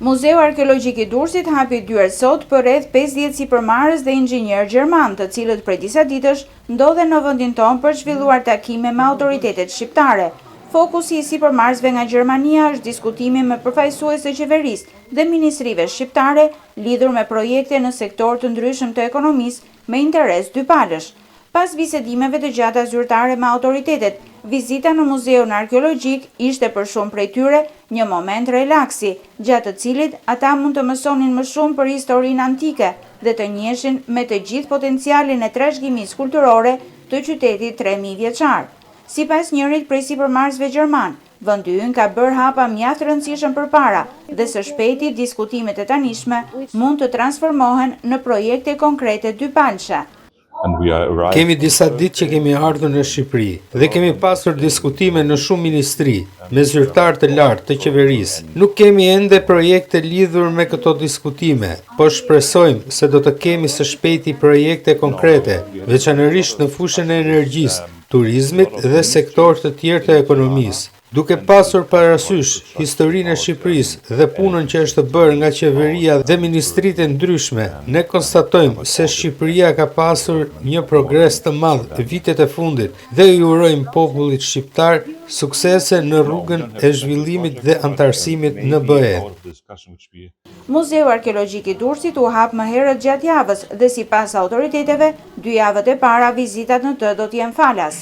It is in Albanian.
Muzeu Arkeologjik i Durrësit hapi dyert sot për rreth 50 sipërmarrës dhe inxhinier gjerman, të cilët prej disa ditësh ndodhen në vendin tonë për zhvilluar takime me autoritetet shqiptare. Fokusi i sipërmarrësve nga Gjermania është diskutimi me përfaqësues të qeverisë dhe ministrive shqiptare lidhur me projekte në sektor të ndryshëm të ekonomisë me interes dypalësh. Pas bisedimeve të gjata zyrtare me autoritetet, vizita në Muzeun Arkeologjik ishte për shumë prej tyre një moment relaksi, gjatë të cilit ata mund të mësonin më shumë për historinë antike dhe të njiheshin me të gjithë potencialin e trashëgimisë kulturore të qytetit 3000 vjeçar. Sipas njërit prej sipërmarrësve gjerman, vendi ynë ka bërë hapa mjaft rëndësishëm përpara dhe së shpejti diskutimet e tanishme mund të transformohen në projekte konkrete dypalëshe. Kemi disa ditë që kemi ardhur në Shqipëri dhe kemi pasur diskutime në shumë ministri me zyrtar të lartë të qeverisë. Nuk kemi ende projekte lidhur me këto diskutime, po shpresojmë se do të kemi së shpejti projekte konkrete, veçanërisht në fushën e energjisë, turizmit dhe sektor të tjerë të ekonomisë. Duke pasur parasysh historinë e Shqipërisë dhe punën që është bërë nga qeveria dhe ministritë ndryshme, ne konstatojmë se Shqipëria ka pasur një progres të madh vitet e fundit dhe i urojmë popullit shqiptar suksese në rrugën e zhvillimit dhe antarësimit në BE. Muzeu Arkeologjik i Durrësit u hap më herët gjatë javës dhe sipas autoriteteve, 2 javët e para vizitat në të do të jenë falas.